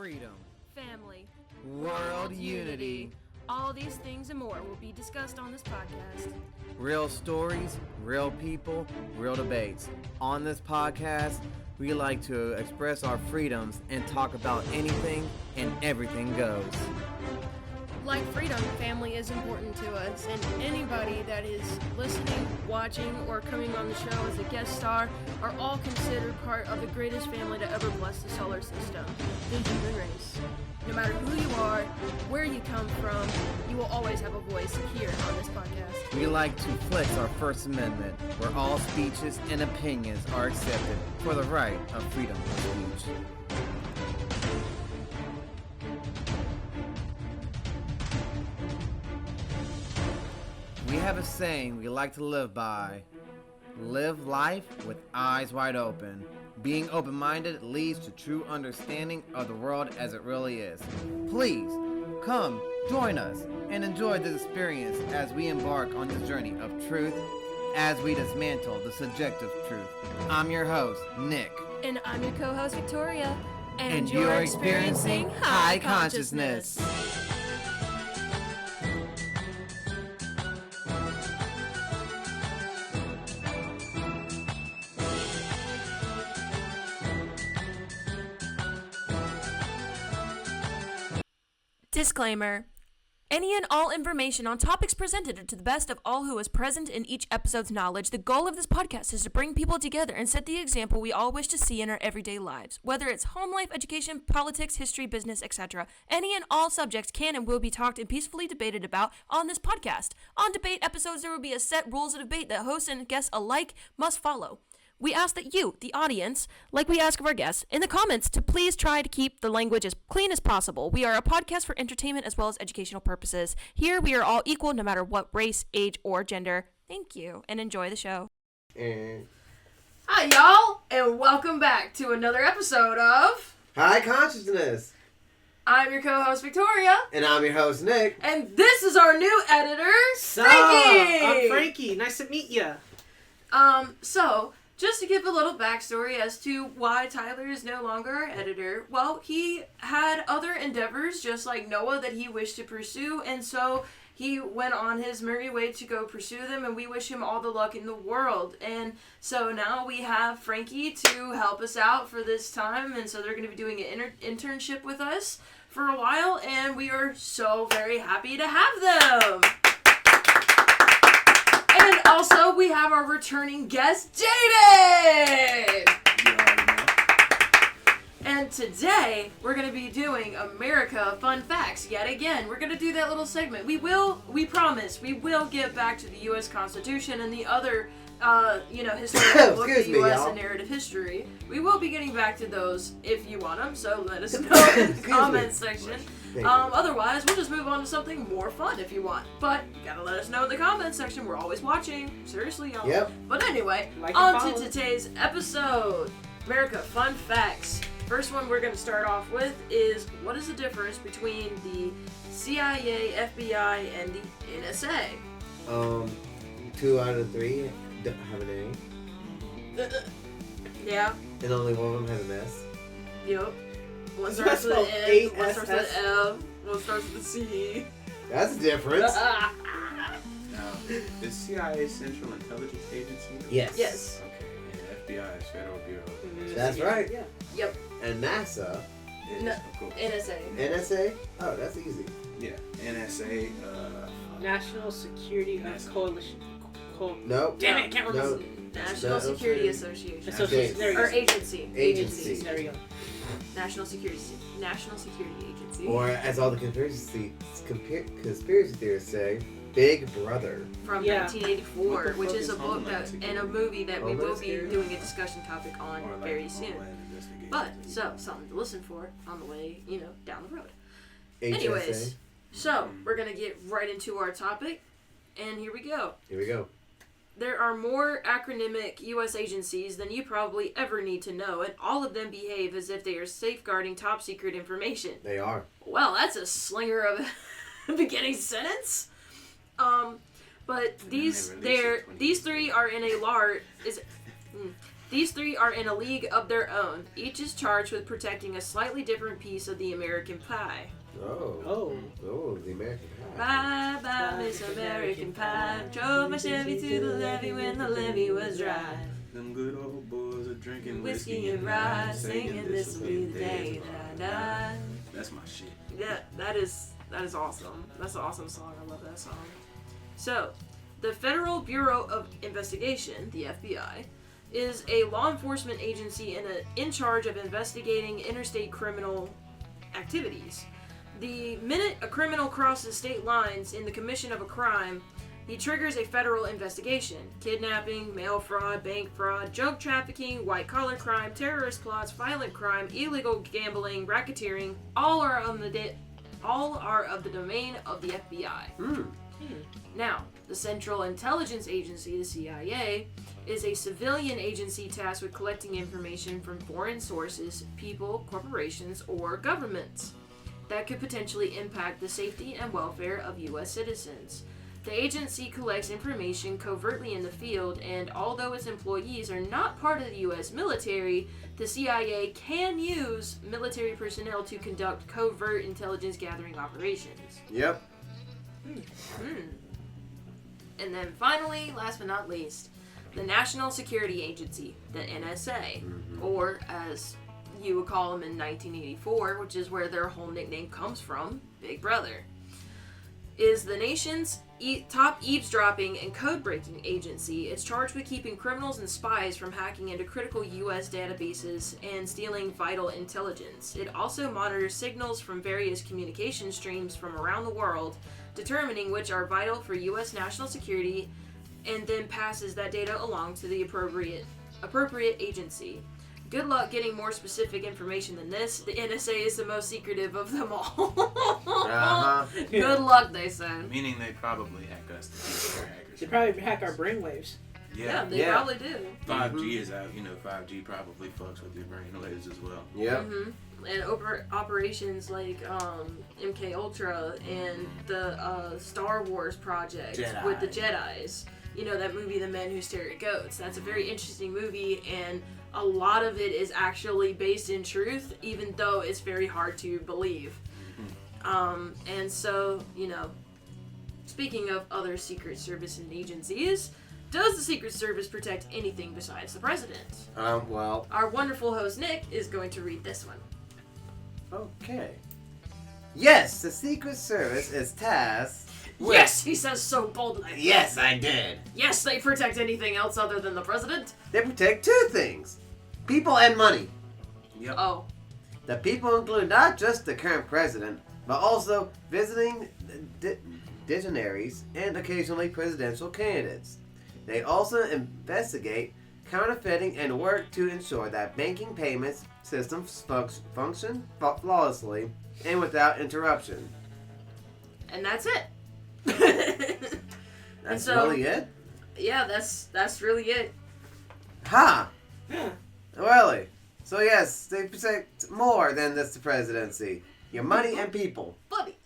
freedom, family, world unity, all these things and more will be discussed on this podcast. real stories, real people, real debates. On this podcast, we like to express our freedoms and talk about anything and everything goes. Like freedom, family is important to us, and anybody that is listening, watching, or coming on the show as a guest star are all considered part of the greatest family to ever bless the solar system, the human race. No matter who you are, where you come from, you will always have a voice here on this podcast. We like to flex our First Amendment, where all speeches and opinions are accepted for the right of freedom of speech. We have a saying we like to live by. Live life with eyes wide open. Being open-minded leads to true understanding of the world as it really is. Please, come, join us, and enjoy this experience as we embark on this journey of truth as we dismantle the subjective truth. I'm your host, Nick. And I'm your co-host, Victoria. And you're experiencing Heye Consciousness. Disclaimer. Any and all information on topics presented are to the best of all who is present in each episode's knowledge. The goal of this podcast is to bring people together and set the example we all wish to see in our everyday lives. Whether it's home life, education, politics, history, business, etc. Any and all subjects can and will be talked and peacefully debated about on this podcast. On debate episodes, there will be a set rules of debate that hosts and guests alike must follow. We ask that you, the audience, like we ask of our guests, in the comments to please try to keep the language as clean as possible. We are a podcast for entertainment as well as educational purposes. Here we are all equal no matter what race, age, or gender. Thank you, and enjoy the show. Hi, y'all, and welcome back to another episode of Heye Consciousness. I'm your co-host, Victoria. And I'm your host, Nick. And this is our new editor, Sup? Frankie! I'm Frankie. Nice to meet ya. Just to give a little backstory as to why Tyler is no longer our editor, well, he had other endeavors, just like Noah, that he wished to pursue, and so he went on his merry way to go pursue them, and we wish him all the luck in the world. And so now we have Frankie to help us out for this time, and so they're going to be doing an internship with us for a while, and we are so very happy to have them. And also, we have our returning guest, Jaden! And today, we're going to be doing America Fun Facts yet again. We're going to do that little segment. We promise, we will get back to the U.S. Constitution and the other, historical book of U.S. and narrative history. We will be getting back to those if you want them, so let us know in the comments section. Otherwise, we'll just move on to something more fun if you want. But you gotta let us know in the comments section. We're always watching. Seriously, y'all. Yep. But anyway, on to today's episode. America Fun Facts. First one we're going to start off with is, what is the difference between the CIA, FBI, and the NSA? 2 out of 3 don't have an A. Yeah. And only one of them has an S. Yep. One starts with an N, one starts with an F, one starts with a C. That's a difference. Now, is CIA Central Intelligence Agency? Yes. Yes. Okay, and FBI is Federal Bureau of Investigation. That's right. Yeah. Yep. And NASA. No, Of course. NSA. NSA? Oh, that's easy. Yeah, NSA, National Security Coalition. Nope. Damn it, I can't remember. No. National Security Association. Association. There you go. Or agency. Agency. There we go. National Security Agency. Or, as all the conspiracy theorists say, Big Brother. From Yeah. 1984, What the which fuck is a is book Homeland that and a Security? movie that we will Homeland be Security? doing a discussion topic on or like very soon. Homeland Investigation. But so something to listen for on the way, down the road. HSA. Anyways, so we're gonna get right into our topic, and here we go. Here we go. There are more acronymic U.S. agencies than you probably ever need to know, and all of them behave as if they are safeguarding top secret information. They are. Well, that's a slinger of a beginning sentence. But these three are in a large These three are in a league of their own. Each is charged with protecting a slightly different piece of the American pie. Oh, the American Pie. Bye bye, Miss American Pie. Drove my Chevy to the levee when the levee was dry. Them good old boys are drinking Whiskey and rye, singing this'll be the day that I die. That's my shit. Yeah, that is awesome. That's an awesome song. I love that song. So, the Federal Bureau of Investigation, the FBI, is a law enforcement agency in charge of investigating interstate criminal activities. The minute a criminal crosses state lines in the commission of a crime, he triggers a federal investigation. Kidnapping, mail fraud, bank fraud, drug trafficking, white-collar crime, terrorist plots, violent crime, illegal gambling, racketeering, all are of the domain of the FBI. Now, the Central Intelligence Agency, the CIA, is a civilian agency tasked with collecting information from foreign sources, people, corporations, or governments that could potentially impact the safety and welfare of U.S. citizens. The agency collects information covertly in the field, and although its employees are not part of the U.S. military, the CIA can use military personnel to conduct covert intelligence gathering operations. Yep. And then finally, last but not least, the National Security Agency, the NSA, or as you would call them in 1984, which is where their whole nickname comes from, Big Brother, is the nation's top eavesdropping and code-breaking agency. It's charged with keeping criminals and spies from hacking into critical U.S. databases and stealing vital intelligence. It also monitors signals from various communication streams from around the world, determining which are vital for U.S. national security, and then passes that data along to the appropriate agency. Good luck getting more specific information than this. The NSA is the most secretive of them all. Good luck, they said. Meaning they probably hack us to keep their hackers. They probably hack our brainwaves. Yeah, they probably do. 5G is out. 5G probably fucks with your brainwaves as well. Yep. And operations like MK Ultra and the Star Wars project with the Jedis. That movie, The Men Who Stare at Goats. That's a very interesting movie, and a lot of it is actually based in truth, even though it's very hard to believe. And so, speaking of other Secret Service and agencies, does the Secret Service protect anything besides the president? Well. Our wonderful host, Nick, is going to read this one. Okay. Yes, the Secret Service is tasked with... Yes, he says so boldly. Yes, I did. Yes, they protect anything else other than the president? They protect two things. People and money. Yep. Oh. The people include not just the current president, but also visiting dignitaries and occasionally presidential candidates. They also investigate counterfeiting and work to ensure that banking payments systems function flawlessly and without interruption. And that's it. That's so, really it? Yeah, that's really it. Ha! Yeah. Really? So yes, they protect more than just the presidency. Your money and people. Buddy.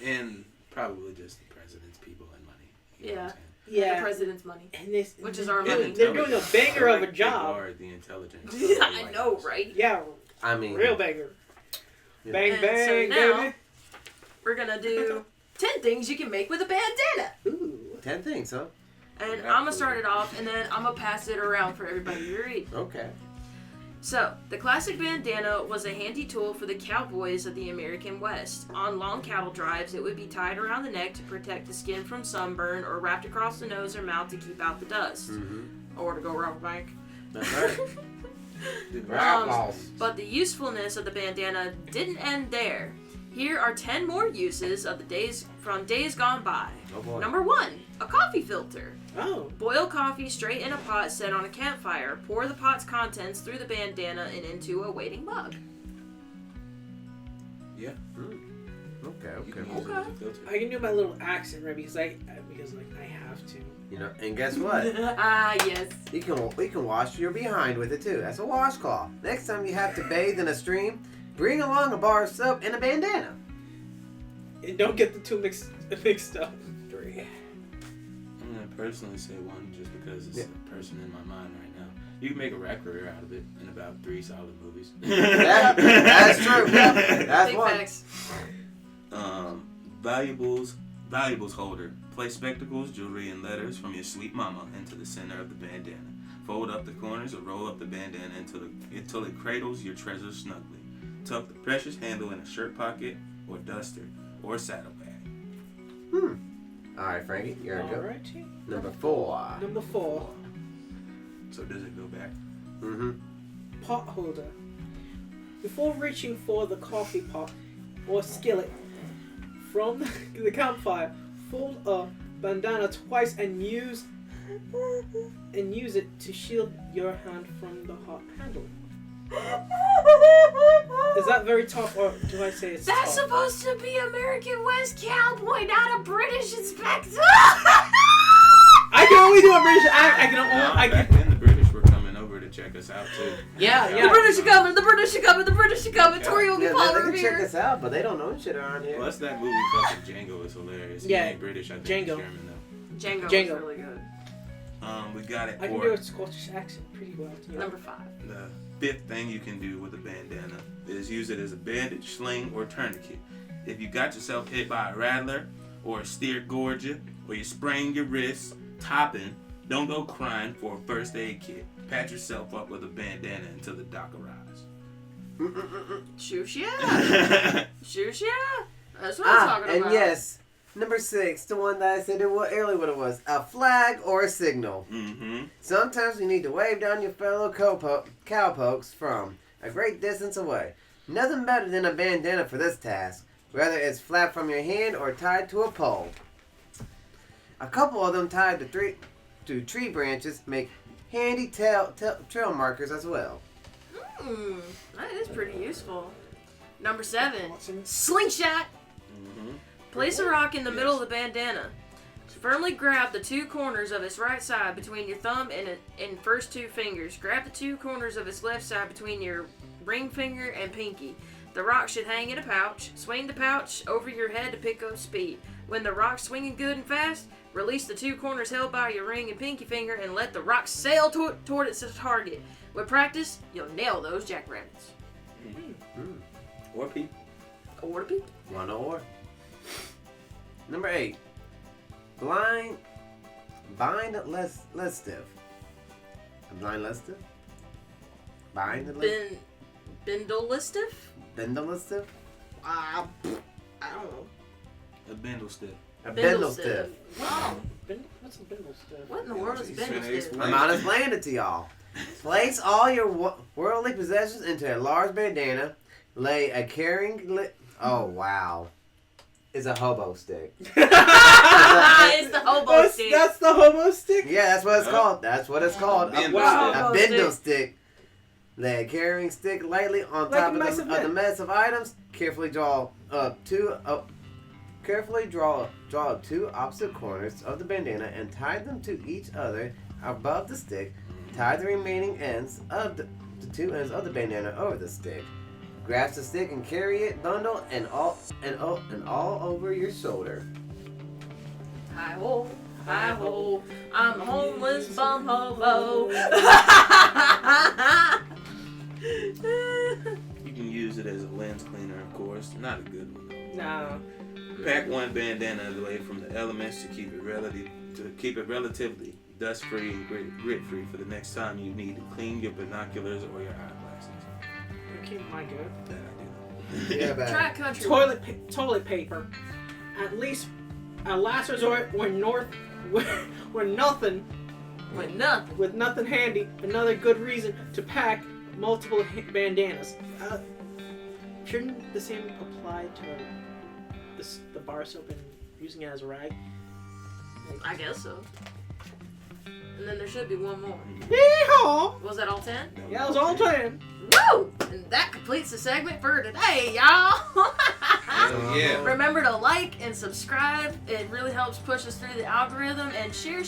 And probably just the president's people and money. You know what I'm saying? Yeah. The president's money. And this, Which is our And money. They're doing a banger of a job. Or the intelligence. I know, right? Yeah. I mean... Real banger. Yeah. Bang, And bang, so now, baby. we're gonna do 10 things you can make with a bandana. Ooh. 10 things, huh? And I'm gonna start it off, and then I'm gonna pass it around for everybody to read. Okay. So, the classic bandana was a handy tool for the cowboys of the American West. On long cattle drives, it would be tied around the neck to protect the skin from sunburn, or wrapped across the nose or mouth to keep out the dust. Or to go rob a bank. That's right. But the usefulness of the bandana didn't end there. Here are 10 more uses of the days gone by. Oh boy. Number 1, a coffee filter. Oh. Boil coffee straight in a pot set on a campfire. Pour the pot's contents through the bandana and into a waiting mug. Yeah. Okay, You okay. can use it as a filter. I can do my little accent, right? Because I have to. You know, and guess what? Yes. You can wash your behind with it too. That's a washcloth. Next time you have to bathe in a stream, bring along a bar of soap and a bandana. And don't get the two mixed up. 3. I'm gonna personally say one just because it's the person in my mind right now. You can make a rap career out of it in about 3 solid movies. That's true. That's Big one. facts. Valuables holder. Place spectacles, jewelry, and letters from your sweet mama into the center of the bandana. Fold up the corners or roll up the bandana until it cradles your treasure snugly. Tuck the precious handle in a shirt pocket or duster or saddlebag. All right, Frankie, you're go. Alrighty. Number 4. Number 4. So does it go back? Pot holder. Before reaching for the coffee pot or skillet from the campfire, fold a bandana twice and use it to shield your hand from the hot handle. Is that very tough, or do I say it's That's tough? supposed to be American West cowboy, not a British inspector. I can only do a British accent. I Back can. then the British were coming over to check us out too. Yeah. The British are coming. The British are coming. The British are coming. Tori will be Yeah, following they over can check here. us out, but they don't know shit around here. Plus that movie fucking Django is hilarious. He Yeah, ain't British, I think Django. he's German though. Django Django. was really good. We got it I can for do a Scottish accent pretty well. You know? Number 5. the 5th thing you can do with a bandana is use it as a bandage, sling, or tourniquet. If you got yourself hit by a rattler, or a steer gorge you, or you sprain your wrist, topping, don't go crying for a first aid kit. Pat yourself up with a bandana until the doc arrives. Shoosh yeah. Shoosh yeah. That's what I'm talking and about. yes, number 6, the one that I said earlier what it was, a flag or a signal. Sometimes you need to wave down your fellow cowpokes from a great distance away. Nothing better than a bandana for this task, whether it's flapped from your hand or tied to a pole. A couple of them tied to tree branches make handy trail markers as well. That is pretty useful. Number 7, Awesome. slingshot. Place a rock in the middle of the bandana. Firmly grab the 2 corners of its right side between your thumb and first 2 fingers. Grab the 2 corners of its left side between your ring finger and pinky. The rock should hang in a pouch. Swing the pouch over your head to pick up speed. When the rock's swinging good and fast, release the 2 corners held by your ring and pinky finger and let the rock sail toward its target. With practice, you'll nail those jackrabbits. Or peep. Or peep. One or. Number 8. Bind less stiff. A blind less stiff? Bind less Bindle-listif? Bindle stiff? I don't know. A bindle stiff. A bindle stiff. Wow. What's a bindle stuff? What in the world is He's finna bindle-stiff? explain. I'm out explaining it to y'all. Place all your worldly possessions into a large bandana. Lay a oh wow. It's a hobo stick. It's the hobo stick. That's the hobo stick? Yeah, that's what it's called. That's what it's called. Bindle Wow. A bindle stick. Lay a carrying stick lightly on Like top a of mess of the men. mess of items. Carefully draw up 2 opposite corners of the bandana and tie them to each other above the stick. Tie the remaining ends of the 2 ends of the bandana over the stick. Grasp the stick and carry it bundle and all over your shoulder. Hi-ho, hi-ho, I'm a homeless bum hobo. You can use it as a lens cleaner, of course. Not a good one though. No. Pack one bandana away from the elements to keep it relatively dust-free and grit-free for the next time you need to clean your binoculars or your eyeglasses. Okay, my good. That I do. Yeah, man. Try country. Toilet paper. At least a last resort when nothing with nothing handy. Another good reason to pack multiple bandanas. Shouldn't the same apply to the bar soap and using it as a rag? I guess so. And then there should be one more. Yeehaw! Was that all 10? Yeah, that was all 10. Woo! And that completes the segment for today, y'all. Yeah. Remember to like and subscribe. It really helps push us through the algorithm. And share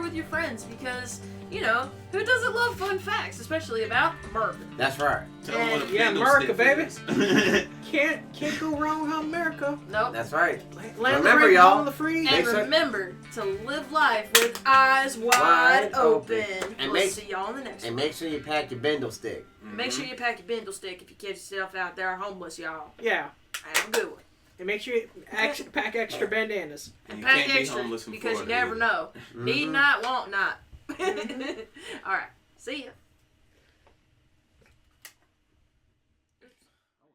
with your friends because, you know, who doesn't love fun facts, especially about America? That's right. Tell them what a Yeah, bindle America, stick baby. is. Can't go wrong with America. Nope. That's right. Land Remember, the free, y'all. home of the free. And Make sure- remember to live life with eyes wide Wide open. open. And We'll make- see y'all in the next And one. make sure you pack your bindle stick. Make sure you pack your bindle stick if you catch yourself out there homeless, y'all. Yeah. Have a good one. And make sure you pack extra bandanas. And you Pack can't be extra homeless in because Florida you never either. know. Need not, want not. All right. See ya.